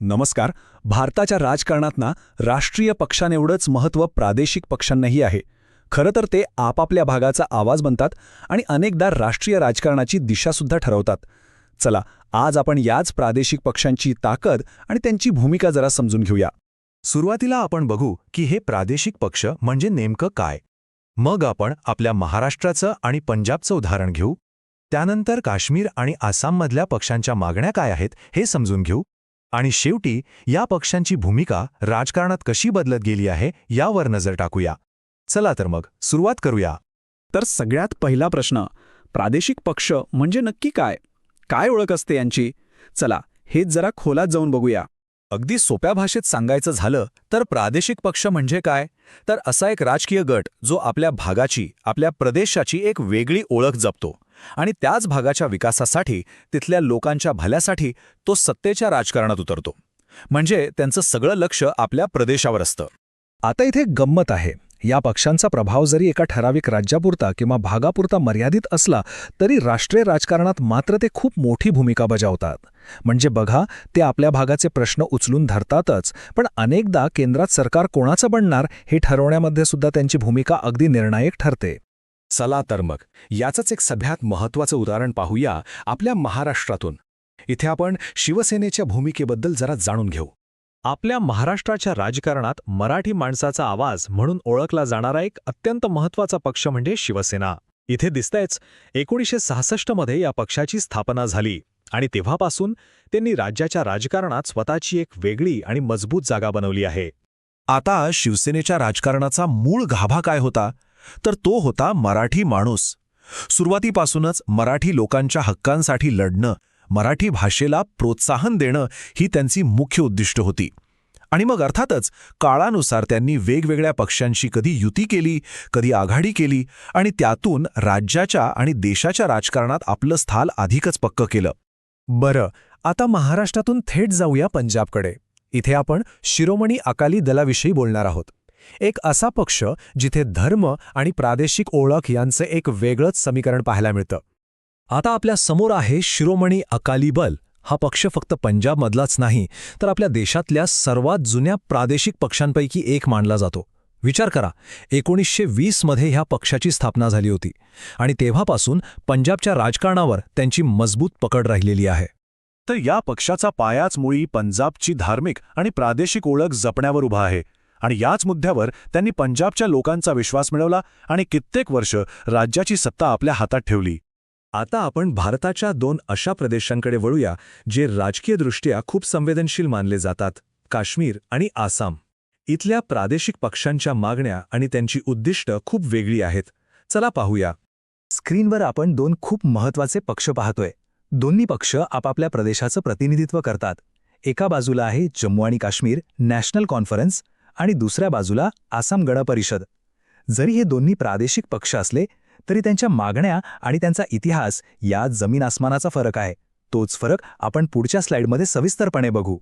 नमस्कार. भारताच्या राजकारणात राष्ट्रीय पक्षांएवढंच महत्त्व प्रादेशिक पक्षांनाही आहे. खरं तर ते आपापल्या भागाचा आवाज बनतात आणि अनेकदा राष्ट्रीय राजकारणाची दिशासुद्धा ठरवतात. चला, आज आपण याच प्रादेशिक पक्षांची ताकद आणि त्यांची भूमिका जरा समजून घेऊया. सुरुवातीला आपण बघू की हे प्रादेशिक पक्ष म्हणजे नेमकं काय. मग आपण आपल्या महाराष्ट्राचं आणि पंजाबचं उदाहरण घेऊ. त्यानंतर काश्मीर आणि आसाममधल्या पक्षांच्या मागण्या काय आहेत हे समजून घेऊ. आणि शेवटी या पक्षांची भूमिका राजकारणात कशी बदलत गेली आहे यावर नजर टाकूया. चला तर मग सुरुवात करूया. तर सगळ्यात पहिला प्रश्न, प्रादेशिक पक्ष म्हणजे नक्की काय? काय ओळख असते यांची? चला, हेच जरा खोलात जाऊन बघूया. अगदी सोप्या भाषेत सांगायचं झालं तर प्रादेशिक पक्ष म्हणजे काय, तर असा एक राजकीय गट जो आपल्या भागाची, आपल्या प्रदेशाची एक वेगळी ओळख जपतो आणि त्याच भागाच्या विकासासाठी, तिथल्या लोकांच्या भल्यासाठी तो सत्तेच्या राजकारणात उतरतो. म्हणजे त्यांचं सगळं लक्ष आपल्या प्रदेशावर असतं. आता इथे गंमत आहे. या पक्षांचा प्रभाव जरी एका ठराविक राज्यापुरता किंवा भागापुरता मर्यादित असला तरी राष्ट्रीय राजकारणात मात्र ते खूप मोठी भूमिका बजावतात. म्हणजे बघा, ते आपल्या भागाचे प्रश्न उचलून धरतातच, पण अनेकदा केंद्रात सरकार कोणाचं बनणार हे ठरवण्यामध्ये सुद्धा त्यांची भूमिका अगदी निर्णायक ठरते. चला तर मग याचंच एक सगळ्यात महत्त्वाचं उदाहरण पाहूया आपल्या महाराष्ट्रातून. इथे आपण शिवसेनेच्या भूमिकेबद्दल जरा जाणून घेऊ. आपल्या महाराष्ट्राच्या राजकारणात मराठी माणसाचा आवाज म्हणून ओळखला जाणारा एक अत्यंत महत्त्वाचा पक्ष म्हणजे शिवसेना. इथे दिसतंयच, 1966 मध्ये या पक्षाची स्थापना झाली आणि तेव्हापासून त्यांनी राज्याच्या राजकारणात स्वतःची एक वेगळी आणि मजबूत जागा बनवली आहे. आता शिवसेनेच्या राजकारणाचा मूळ गाभा काय होता, तर तो होता मराठी माणूस. सुरुवातीपासूनच मराठी लोकांच्या हक्कांसाठी लढणं, मराठी भाषेला प्रोत्साहन देणं ही त्यांची मुख्य उद्दिष्ट होती. आणि मग अर्थातच काळानुसार त्यांनी वेगवेगळ्या पक्षांशी कधी युती केली, कधी आघाडी केली आणि त्यातून राज्याच्या आणि देशाच्या राजकारणात आपलं स्थान अधिकच पक्कं केलं. बरं, आता महाराष्ट्रातून थेट जाऊया पंजाबकडे. इथे आपण शिरोमणी अकाली दलाविषयी बोलणार आहोत. एक असा पक्ष जिथे धर्म आणि प्रादेशिक ओळख यांचं एक वेगळंच समीकरण पाहायला मिळतं. आता आपल्या समोर आहे शिरोमणी अकाली दल. हा पक्ष फक्त पंजाबमधलाच नाही, तर आपल्या देशातल्या सर्वात जुन्या प्रादेशिक पक्षांपैकी एक मानला जातो. विचार करा, 1920 मध्ये ह्या पक्षाची स्थापना झाली होती आणि तेव्हापासून पंजाबच्या राजकारणावर त्यांची मजबूत पकड राहिलेली आहे. तर या पक्षाचा पायाच मुळी पंजाबची धार्मिक आणि प्रादेशिक ओळख जपण्यावर उभा आहे. आणि याच मुद्द्यावर त्यांनी पंजाबच्या लोकांचा विश्वास मिळवला आणि कित्येक वर्ष राज्याची सत्ता आपल्या हातात ठेवली. आता आपण भारताच्या दोन अशा प्रदेशांकडे वळूया जे राजकीयदृष्ट्या खूप संवेदनशील मानले जातात, काश्मीर आणि आसाम. इथल्या प्रादेशिक पक्षांच्या मागण्या आणि त्यांची उद्दिष्ट खूप वेगळी आहेत. चला पाहूया. स्क्रीनवर आपण दोन खूप महत्त्वाचे पक्ष पाहतोय. दोन्ही पक्ष आपापल्या प्रदेशाचं प्रतिनिधित्व करतात. एका बाजूला आहे जम्मू आणि काश्मीर नॅशनल कॉन्फरन्स आणि दुसऱ्या बाजूला आसाम गण परिषद. जरी हे दोन्ही प्रादेशिक पक्ष असले तरी त्यांच्या मागण्या आणि त्यांचा इतिहास यात जमीन आसमानाचा फरक आहे. तोच फरक आपण पुढच्या स्लाइडमध्ये सविस्तरपणे बघू.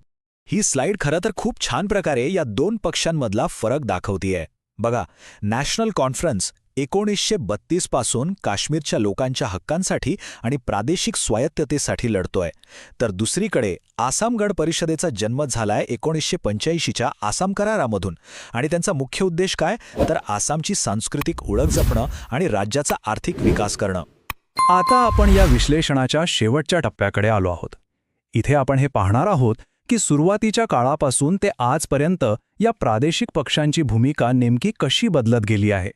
ही स्लाइड खरं तर खूप छान प्रकारे या दोन पक्षांमधला फरक दाखवतीये. बघा, नॅशनल कॉन्फरन्स 1932 पासून काश्मीरच्या लोकांच्या हक्कांसाठी आणि प्रादेशिक स्वायत्ततेसाठी लढतोय, तर दुसरीकडे आसाम गण परिषदेचा जन्म झालाय 1985च्या आसाम करारामधून. आणि त्यांचा मुख्य उद्देश काय, तर आसामची सांस्कृतिक ओळख जपणं आणि राज्याचा आर्थिक विकास करणं. आता आपण या विश्लेषणाच्या शेवटच्या टप्प्याकडे आलो आहोत. इथे आपण हे पाहणार आहोत की सुरुवातीच्या काळापासून ते आजपर्यंत या प्रादेशिक पक्षांची भूमिका नेमकी कशी बदलत गेली आहे.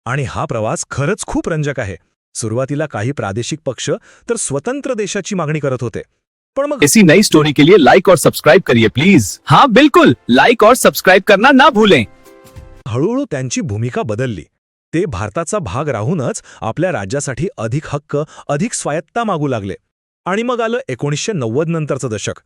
आणि हा प्रवास खरंच खूप रंजक आहे. सुरुवातीला काही प्रादेशिक पक्ष तर स्वतंत्र देशाची मागणी करत होते, पण मग ऐसी नई स्टोरी के लिए लाइक और सब्सक्राइब करिए प्लीज. हाँ बिल्कुल, लाइक और सब्सक्राइब करना ना भूलें. हळूहळू त्यांची भूमिका बदलली. ते भारताचा भाग राहूनच आपल्या राज्यासाठी अधिक हक्क, अधिक स्वायत्ता मागू लागले. आणि मग आलं 1990 नंतरचं दशक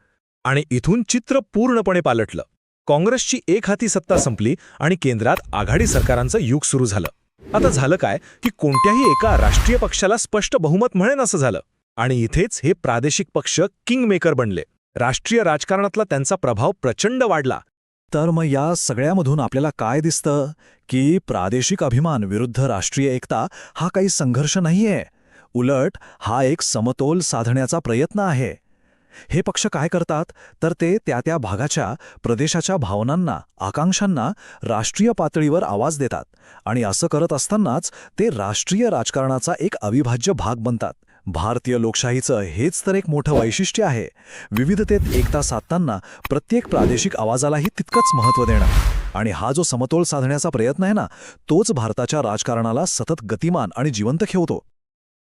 आणि इथून चित्र पूर्णपणे पालटलं. काँग्रेसची एकहाती सत्ता संपली आणि केंद्रात आघाडी सरकारांचं युग सुरू झालं. आता झालं काय की कोणत्याही एका राष्ट्रीय पक्षाला स्पष्ट बहुमत मिळेन असं झालं आणि इथेच हे प्रादेशिक पक्ष किंगमेकर बनले. राष्ट्रीय राजकारणातला त्यांचा प्रभाव प्रचंड वाढला. तर मग या सगळ्यामधून आपल्याला काय दिसतं की प्रादेशिक अभिमान विरुद्ध राष्ट्रीय एकता हा काही संघर्ष नाहीये. उलट हा एक समतोल साधण्याचा प्रयत्न आहे. हे पक्ष काय करतात तर ते त्या भागाच्या प्रदेशाच्या भावनांना आकांक्षांना राष्ट्रीय पातळीवर आवाज देतात आणि असं करत असतानाच ते राष्ट्रीय राजकारणाचा एक अविभाज्य भाग बनतात. भारतीय लोकशाहीचं हेच तर एक मोठं वैशिष्ट्य आहे. विविधतेत एकता साधताना प्रत्येक प्रादेशिक आवाजालाही तितकंच महत्त्व देणं. आणि हा जो समतोल साधण्याचा प्रयत्न आहे ना, तोच भारताच्या राजकारणाला सतत गतिमान आणि जिवंत ठेवतो.